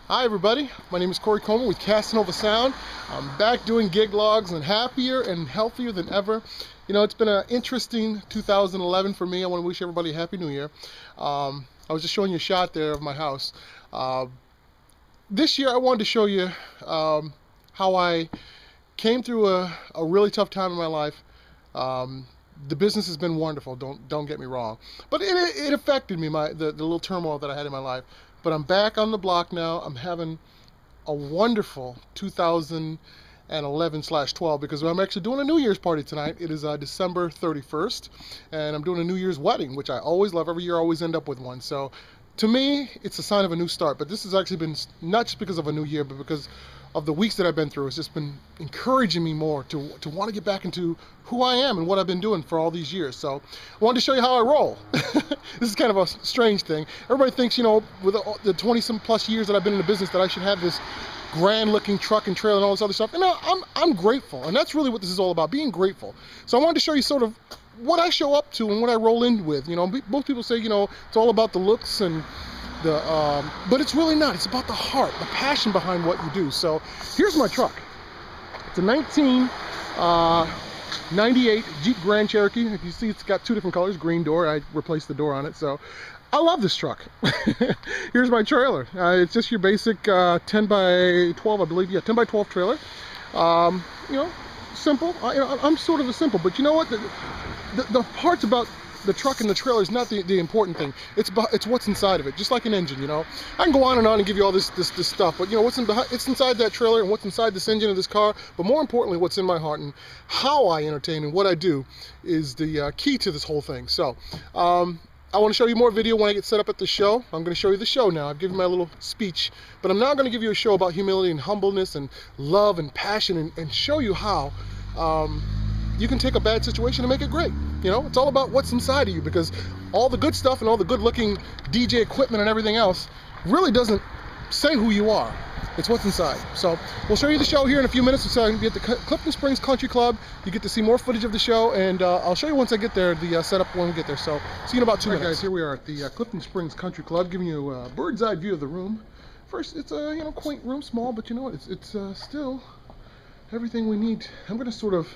Hi everybody, my name is Corey Coleman with Casanova Sound. I'm back doing gig logs and happier and healthier than ever. You know, it's been an interesting 2011 for me. I want to wish everybody a Happy New Year. I was just showing you a shot there of my house. This year I wanted to show you how I came through a really tough time in my life. The business has been wonderful, don't get me wrong, but it affected me, the little turmoil that I had in my life. But I'm back on the block now. I'm having a wonderful 2011/12 because I'm actually doing a New Year's party tonight. It is December 31st, and I'm doing a New Year's wedding, which I always love. Every year I always end up with one. So to me, it's a sign of a new start. But this has actually been not just because of a new year, but because of the weeks that I've been through. It's just been encouraging me more to want to get back into who I am and what I've been doing for all these years. So I wanted to show you how I roll. This is kind of a strange thing. Everybody thinks, you know, with the 20-some plus years that I've been in the business, that I should have this grand looking truck and trailer and all this other stuff. And I'm grateful, and that's really what this is all about, being grateful. So I wanted to show you sort of what I show up to and what I roll in with. You know, most people say, you know, it's all about the looks and but it's really not. It's about the heart, the passion behind what you do. So here's my truck. It's a 1998 Jeep Grand Cherokee. If you see, it's got two different colors, green door. I replaced the door on it. So I love this truck. Here's my trailer. It's just your basic 10x12, I believe. Yeah, 10x12 trailer. You know, simple. I'm sort of a simple, but you know what? The parts about the truck and the trailer is not the important thing. It's what's inside of it, just like an engine. You know, I can go on and give you all this stuff, but you know it's inside that trailer and what's inside this engine of this car. But more importantly, what's in my heart and how I entertain and what I do is the key to this whole thing. So I want to show you more video when I get set up at the show. I'm going to show you the show now. I've given my little speech, but I'm now going to give you a show about humility and humbleness and love and passion and show you how you can take a bad situation and make it great. You know, it's all about what's inside of you, because all the good stuff and all the good looking DJ equipment and everything else really doesn't say who you are. It's what's inside. So we'll show you the show here in a few minutes. So you'll be at the Clifton Springs Country Club. You get to see more footage of the show, and I'll show you once I get there the setup when we get there. So see you in about 2 minutes. Guys, here we are at the Clifton Springs Country Club, giving you a bird's eye view of the room. First, it's a quaint room, small, but you know what? It's still everything we need. I'm going to sort of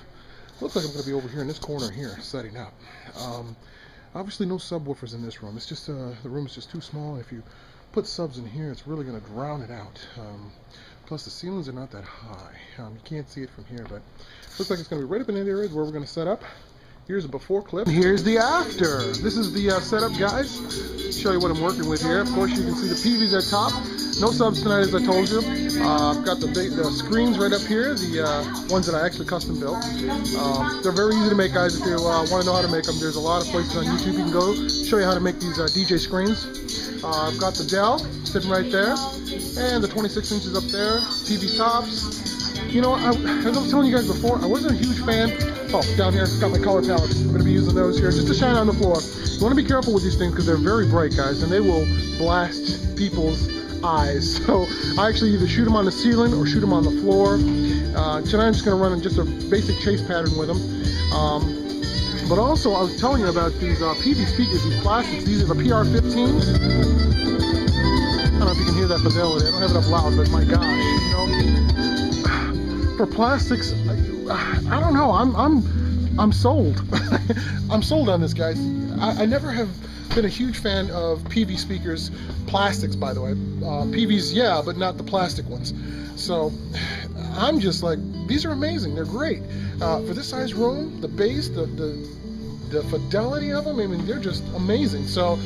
looks like I'm going to be over here in this corner here setting up. Obviously no subwoofers in this room. It's just the room is just too small. If you put subs in here, it's really going to drown it out. Plus the ceilings are not that high. You can't see it from here, but looks like it's going to be right up in that area where we're going to set up. Here's a before clip. Here's the after. This is the setup, guys. Show you what I'm working with here. Of course, you can see the PVs at top. No subs tonight, as I told you. I've got the screens right up here, the ones that I actually custom built. They're very easy to make, guys. If you want to know how to make them, there's a lot of places on YouTube you can go show you how to make these DJ screens. I've got the Dell sitting right there, and the 26 inches up there, TV tops. You know, as I was telling you guys before, I wasn't a huge fan. Oh, down here, got my color palettes. I'm going to be using those here just to shine on the floor. You want to be careful with these things because they're very bright, guys, and they will blast people's eyes. So I actually either shoot them on the ceiling or shoot them on the floor. Tonight I'm just going to run in just a basic chase pattern with them. But also, I was telling you about these PV speakers, these plastics. These are the PR15s. I don't know if you can hear that fidelity. I don't have it up loud, but my gosh, you know. For plastics, I don't know. I'm sold. I'm sold on this, guys. I never have been a huge fan of PV speakers, plastics, by the way. PVs, yeah, but not the plastic ones. So I'm just like, these are amazing. They're great for this size room. The bass, the fidelity of them. I mean, they're just amazing. So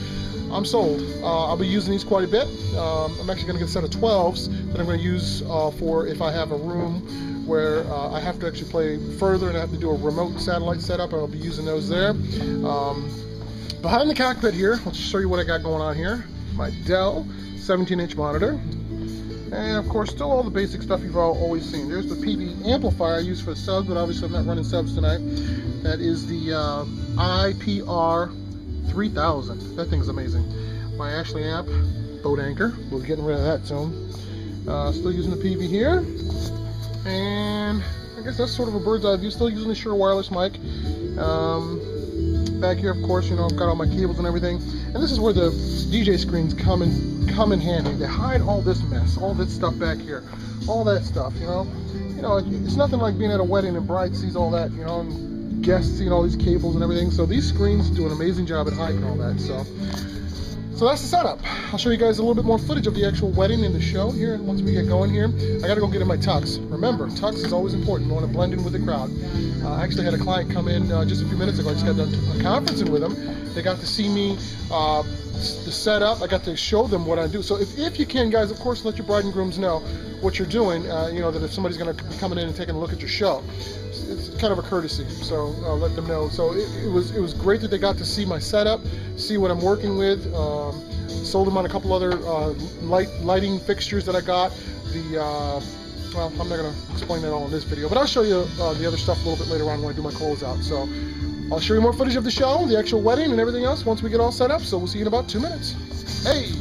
I'm sold. I'll be using these quite a bit. I'm actually going to get a set of 12s that I'm going to use for if I have a room where I have to actually play further and I have to do a remote satellite setup. I'll be using those there. Behind the cockpit here, I'll just show you what I got going on here. My Dell 17-inch monitor. And of course, still all the basic stuff you've always seen. There's the PV amplifier I use for the subs, but obviously I'm not running subs tonight. That is the IPR 3000. That thing's amazing. My Ashley amp, boat anchor. We'll be getting rid of that soon. Still using the PV here. And I guess that's sort of a bird's eye view. Still using the Shure wireless mic. Back here, of course, you know, I've got all my cables and everything. And this is where the DJ screens come in handy. They hide all this mess, all this stuff back here, all that stuff, you know. You know, it's nothing like being at a wedding and bride sees all that, you know, and guests seeing all these cables and everything. So these screens do an amazing job at hiding all that. So that's the setup. I'll show you guys a little bit more footage of the actual wedding and the show here once we get going here. I gotta go get in my tux. Remember, tux is always important. You want to blend in with the crowd. I actually had a client come in just a few minutes ago. I just got done conferencing with them. They got to see me, the setup. I got to show them what I do. So if you can, guys, of course, let your bride and grooms know what you're doing. You know, that if somebody's gonna be coming in and taking a look at your show, it's kind of a courtesy. So let them know. So it was great that they got to see my setup, see what I'm working with. Sold them on a couple other lighting fixtures that I got. Well, I'm not going to explain that all in this video, but I'll show you the other stuff a little bit later on when I do my closeout. So I'll show you more footage of the show, the actual wedding, and everything else once we get all set up. So we'll see you in about 2 minutes. Hey,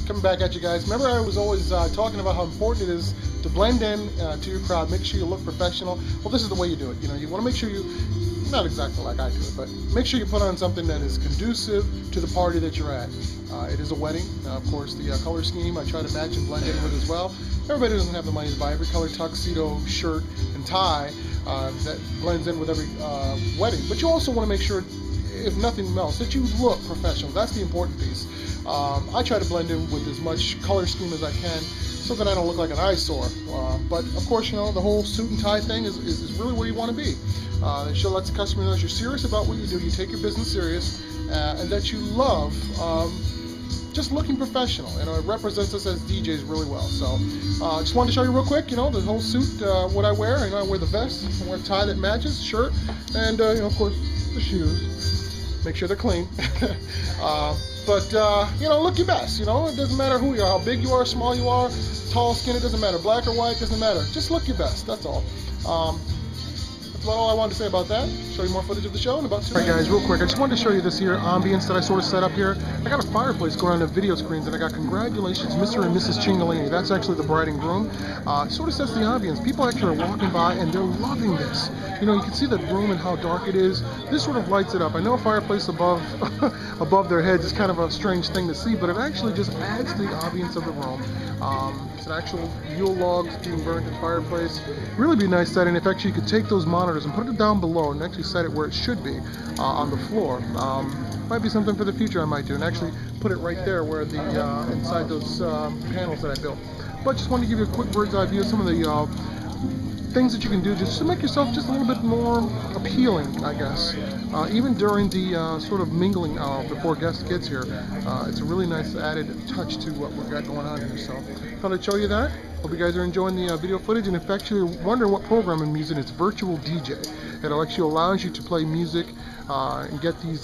coming back at you guys. Remember, I was always talking about how important it is to blend in to your crowd. Make sure you look professional. Well, this is the way you do it. You know, you want to make sure you, not exactly like I do it, but make sure you put on something that is conducive to the party that you're at. It is a wedding. Of course, the color scheme I try to match and blend in with as well. Everybody doesn't have the money to buy every color tuxedo, shirt, and tie that blends in with every wedding. But you also want to make sure, if nothing else, that you look professional. That's the important piece. I try to blend in with as much color scheme as I can so that I don't look like an eyesore. But of course, you know, the whole suit and tie thing is really where you want to be. It should let the customer know you're serious about what you do, you take your business serious, and that you love just looking professional. You know, it represents us as DJs really well. So just wanted to show you real quick, you know, the whole suit, what I wear. You know, I wear the vest, I wear a tie that matches, shirt, and you know, of course, the shoes. Make sure they're clean. But you know, look your best. You know, it doesn't matter who you are, how big you are, small you are, tall, skinny, it doesn't matter, black or white, doesn't matter. Just look your best. That's all. That's about all I wanted to say about that. Show you more footage of the show in about 2 minutes. Alright guys, real quick, I just wanted to show you this here ambience that I sort of set up here. I got a fireplace going on the video screens, and I got congratulations, Mr. and Mrs. Cingolini. That's actually the bride and groom. Sort of sets the ambience. People actually are walking by and they're loving this. You know, you can see the room and how dark it is. This sort of lights it up. I know a fireplace above above their heads is kind of a strange thing to see, but it actually just adds to the ambience of the room. It's an actual Yule logs being burned in the fireplace. Really be a nice setting if actually you could take those monitors and put it down below and actually set it where it should be on the floor. Might be something for the future I might do, and actually put it right there where the inside those panels that I built. But just wanted to give you a quick bird's eye view of some of the things that you can do just to make yourself just a little bit more appealing, I guess. Even during the sort of mingling before guests gets here, it's a really nice added touch to what we've got going on here. So thought I'd show you that. Hope you guys are enjoying the video footage, and if you're wondering what program I'm using, it's Virtual DJ. It actually allows you to play music and get these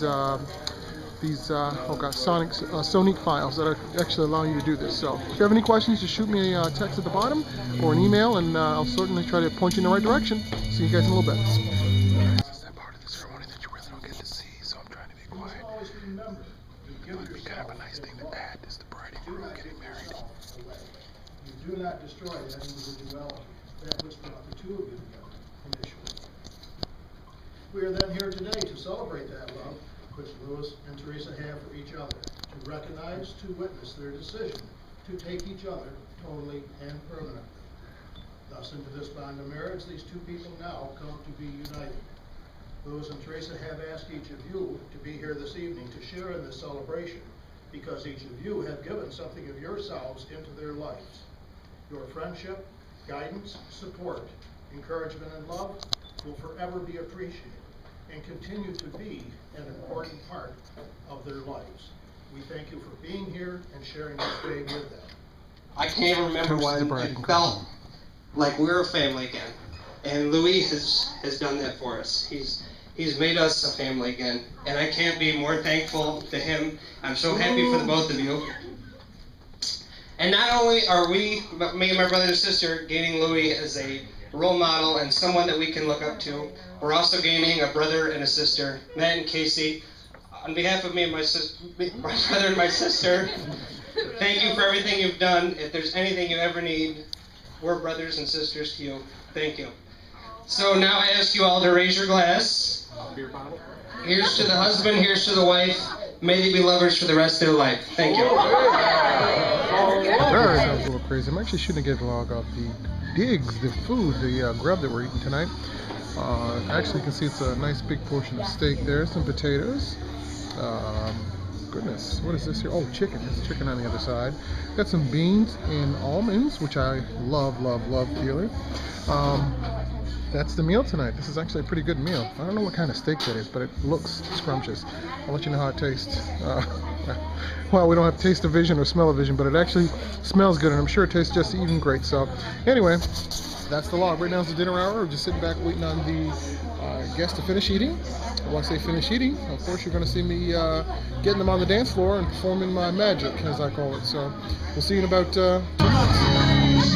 sonic files that are actually allowing you to do this. So if you have any questions, just shoot me a text at the bottom or an email, and I'll certainly try to point you in the right direction. See you guys in a little bit. This is that part of the ceremony that you really don't get to see, so I'm trying to be quiet. It would be kind of a nice thing to add, is the bride and groom getting married. You do not destroy that individuality that which brought the two of you together initially. We are then here today to celebrate that love which Louis and Teresa have for each other, to recognize, to witness their decision to take each other totally and permanently. Thus, into this bond of marriage, these two people now come to be united. Louis and Teresa have asked each of you to be here this evening to share in this celebration, because each of you have given something of yourselves into their lives. Your friendship, guidance, support, encouragement, and love will forever be appreciated and continue to be an important part of their lives. We thank you for being here and sharing this day with them. I can't remember when it felt like we're a family again, and Louis has done that for us. He's made us a family again, and I can't be more thankful to him. I'm so happy for the both of you. And not only are we, me and my brother and sister, gaining Louis as a role model and someone that we can look up to, we're also gaining a brother and a sister, Matt and Casey. On behalf of me and my brother and my sister, thank you for everything you've done. If there's anything you ever need, we're brothers and sisters to you. Thank you. So now I ask you all to raise your glass. Beer bottle. Here's to the husband, here's to the wife. May they be lovers for the rest of their life. Thank you. That sounds a little crazy. I'm actually shooting a vlog of the digs, the food, the grub that we're eating tonight. Actually, you can see it's a nice big portion of steak there, some potatoes. Goodness, what is this here? Oh, chicken. There's chicken on the other side. Got some beans and almonds, which I love, love, love dearly. That's the meal tonight. This is actually a pretty good meal. I don't know what kind of steak that is, but it looks scrumptious. I'll let you know how it tastes. Well, we don't have taste-o-vision or smell-o-vision, but it actually smells good, and I'm sure it tastes just even great. So, anyway, that's the log. Right now it's the dinner hour. We're just sitting back waiting on the guests to finish eating. And once they finish eating, of course, you're going to see me getting them on the dance floor and performing my magic, as I call it. So, we'll see you in about 2 minutes.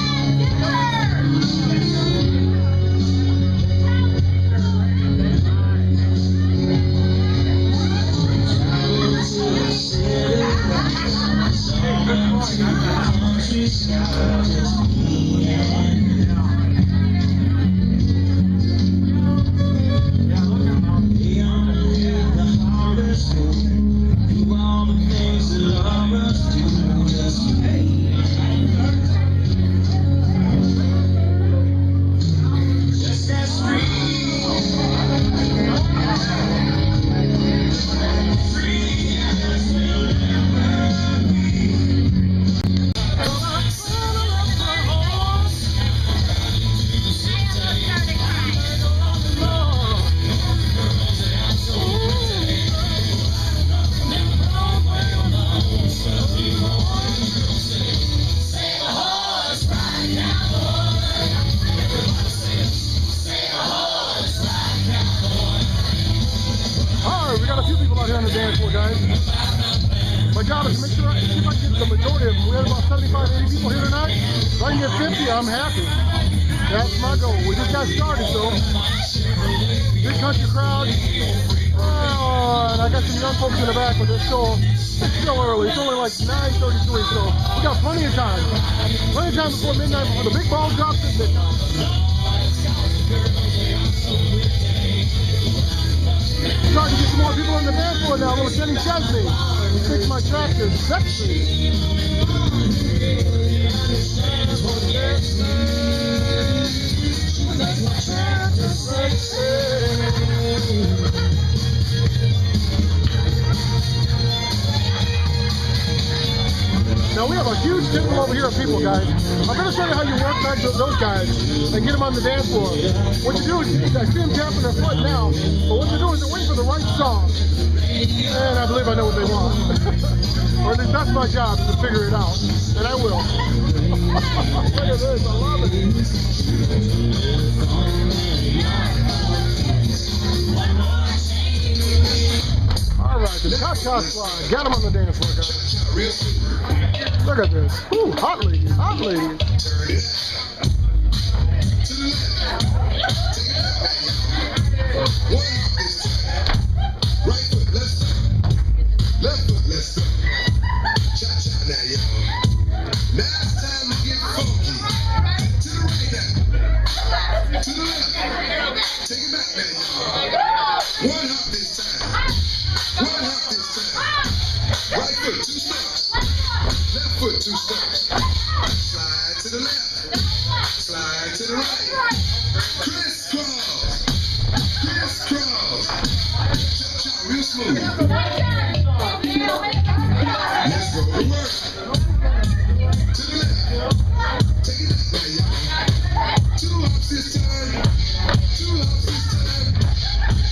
We got a few people out here on the dance floor, guys. My job is to make sure I get the majority of them. We have about 75, 80 people here tonight. If I can get 50, I'm happy. That's my goal. We just got started, so big country crowd. And I got some young folks in the back, but it's still early. It's only like 9:33, so we got plenty of time. Plenty of time before midnight, before the big ball drops at midnight. Starting to get some more people on the dance floor now. Little Kenny Chesney. He thinks my track is sexy. Now we have a huge table over here of people, guys. I'm going to show you how you work back those guys and get them on the dance floor. What you do is, I see them tapping their foot now, but what you do is they're waiting for the right song. And I believe I know what they want. Or at least that's my job, is to figure it out. And I will. Look at this, I love it. All right, the cha-cha slide. Got them on the dance floor, guys. Look at this. Ooh, hot ladies, hot ladies. Right foot, left foot, left foot. Cha-cha now, y'all. Now it's time to get funky. To the right now. To the left. Take it back now, y'all. One hop this time. One hop this time. Right foot, 2 steps. Left foot, 2 steps. Slide to the left. Slide to the right. Crisscross. Crisscross. Cha-cha, real smooth. Let's go to work. To the left. Take it back now, y'all. 2 hops this time. 2 hops this time.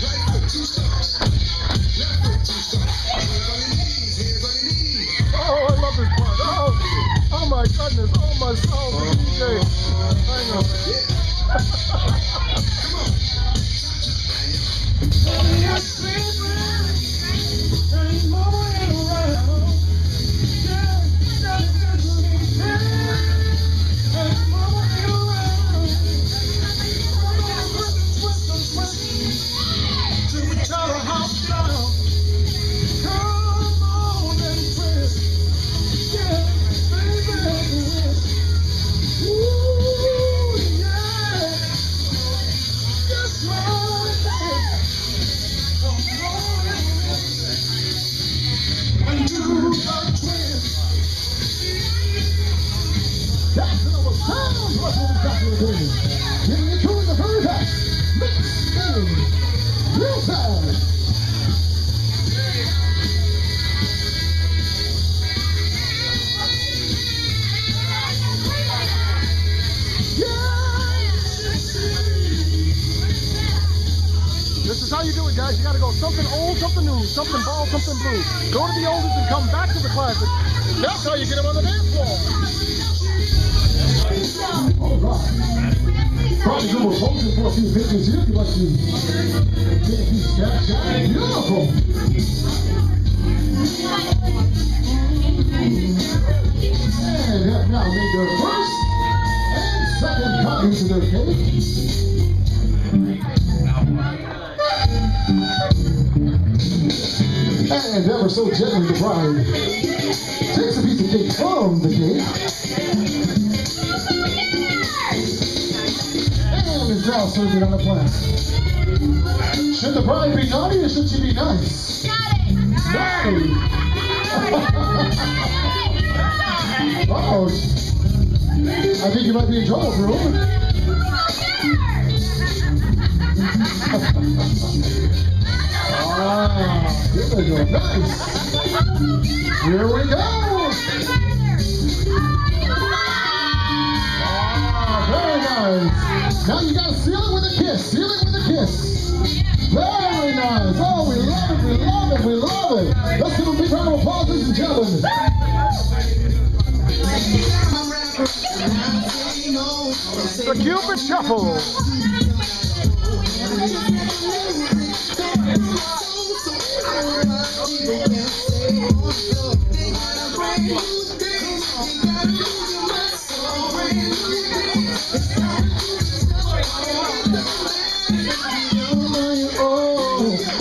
Right foot, 2 steps. Left foot, 2 steps. Hands on your knees. Hands on your knees. Oh, I love this part. Oh my something ball, something blue. Go to the oldies and come back to the classic. That's how you get them on the dance floor. All right. Probably we're posing for a few pictures here. If you'd like to take a few snapshots. Beautiful. And have now made their first and second cut into their cake. And ever so gently, the bride takes a piece of cake from the cake and is now serving it on a platter. Should the bride be naughty or should she be nice? Naughty! Uh-oh. I think you might be in trouble, bro. Here we go. Nice. Here we go. Very nice. Now you gotta seal it with a kiss. Seal it with a kiss. Very nice. Oh, we love it. We love it. We love it. Let's give a big round of applause, ladies and gentlemen. The Cupid Shuffle.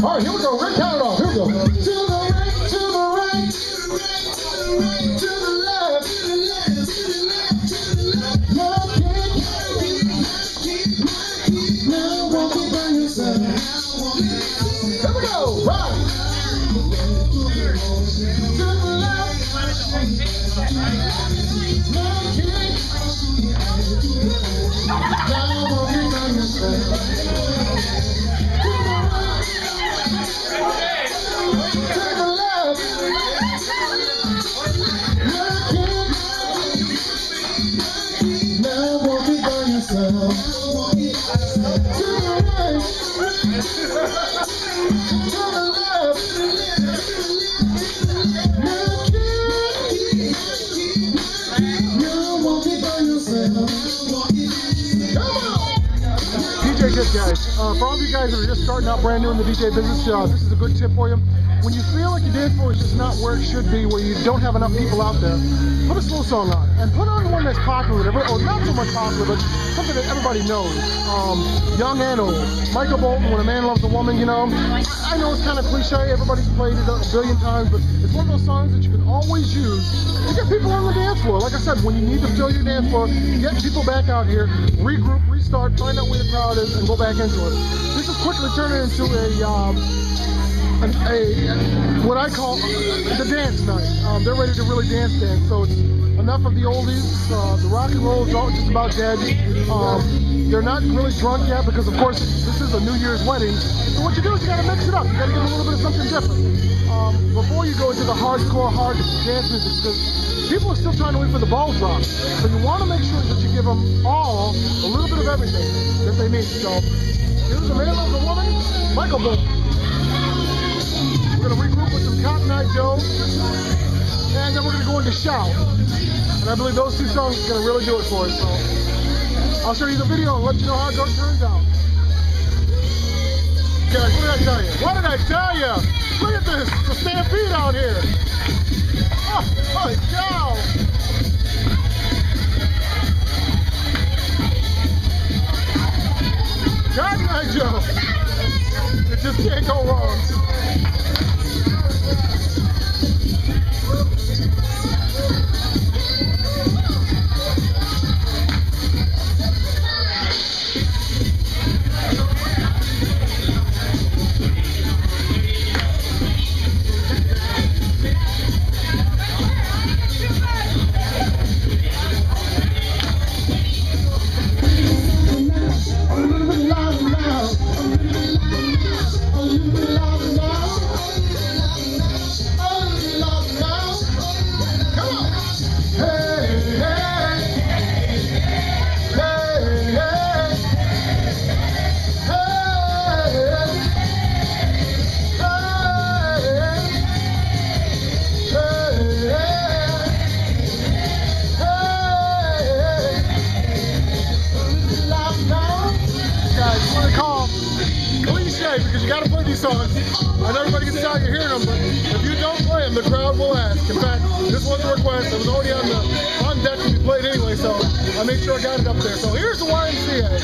All right, here we go. Rick, count it off. Here we go. To the right, to the right, to the left, love kick. Now walk it by yourself. Here we go. Right. To the left, love kick. Now walk it by yourself. DJ tip, guys. For all of you guys that are just starting out brand new in the DJ business, this is a good tip for you. When you feel like your dance floor is just not where it should be, where you don't have enough people out there, put a slow song on. And put on one that's popular, or not so much popular, but something that everybody knows. Young and old. Michael Bolton, When a Man Loves a Woman, you know. I know it's kind of cliche, everybody's played it a billion times, but it's one of those songs that you can always use to get people on the dance floor. Like I said, when you need to fill your dance floor, get people back out here, regroup, restart, find out where the crowd is, and go back into it. This is quickly turning into what I call the dance night. They're ready to really dance. So it's enough of the oldies. The rock and roll is all just about dead. They're not really drunk yet because, of course, this is a New Year's wedding. So what you do is you got to mix it up. You got to give them a little bit of something different before you go into the hardcore, hard dance music, because people are still trying to wait for the ball drop. So you want to make sure that you give them all a little bit of everything that they need. So here's The Man Loves a Woman, Michael Bolton. We're going to regroup with some Cotton Eye Joe, and then we're going to go into Shout. And I believe those two songs are going to really do it for us. So I'll show you the video and let you know how it turns out. Guys, what did I tell you? What did I tell you? Look at this, the stampede out here. Oh my God. Cotton Eye Joe. It just can't go wrong. A little bit loud now. and the crowd will ask. In fact, this was a request. It was already on deck to be played anyway, so I made sure I got it up there. So here's the YMCA.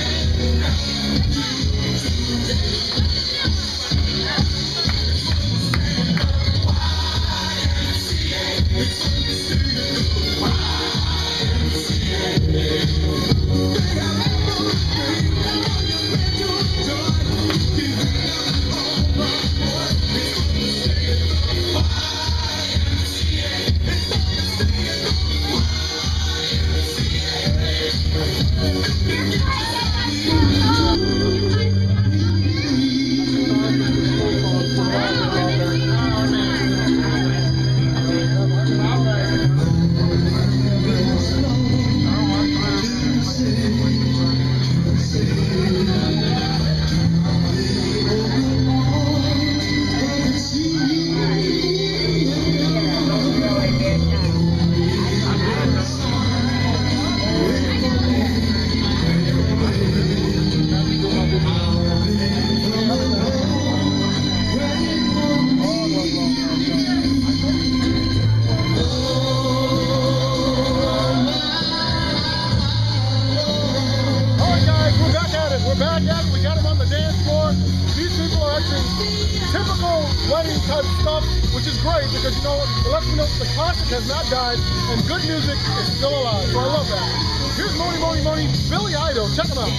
Wedding type stuff, which is great because, you know, it lets me know that the classic has not died and good music is still alive. So I love that. Here's Moni Moni Moni, Billy Idol. Check him out.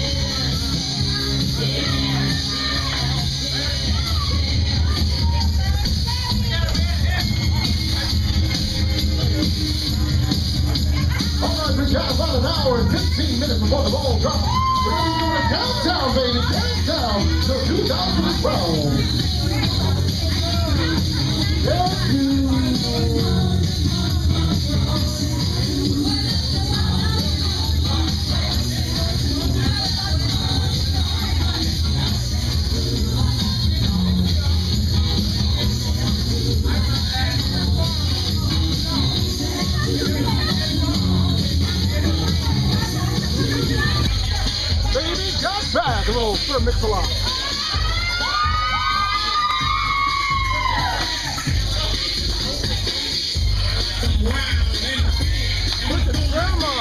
All right, we got about an hour and 15 minutes before the ball drops. We're going to be doing Downtown, baby. Downtown. So 2012. Baby, just back a little for Mix-a-Lot. Look at Grandma.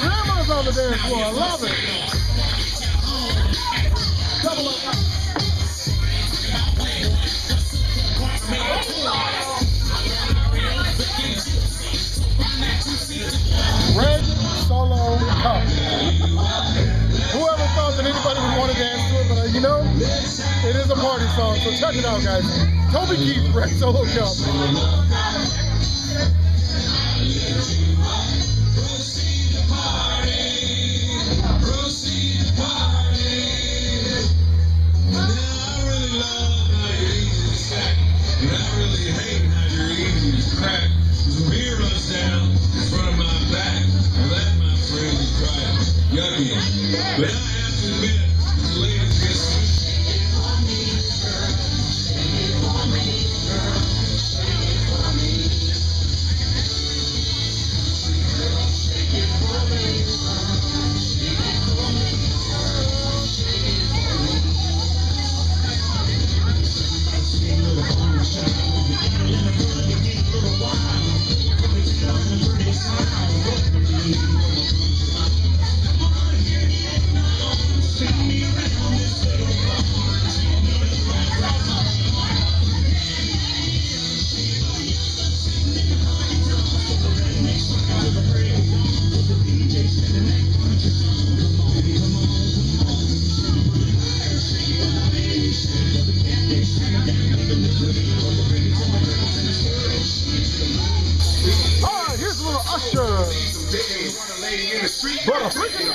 Grandma's on the dance floor. I love it. Double up. Red Solo Cup. Whoever thought that anybody would want to dance to it, but you know, it is a party song, so check it out, guys. Toby Keith, Red Solo Cup. But I have to admit, the ladies get Usher. But a freaking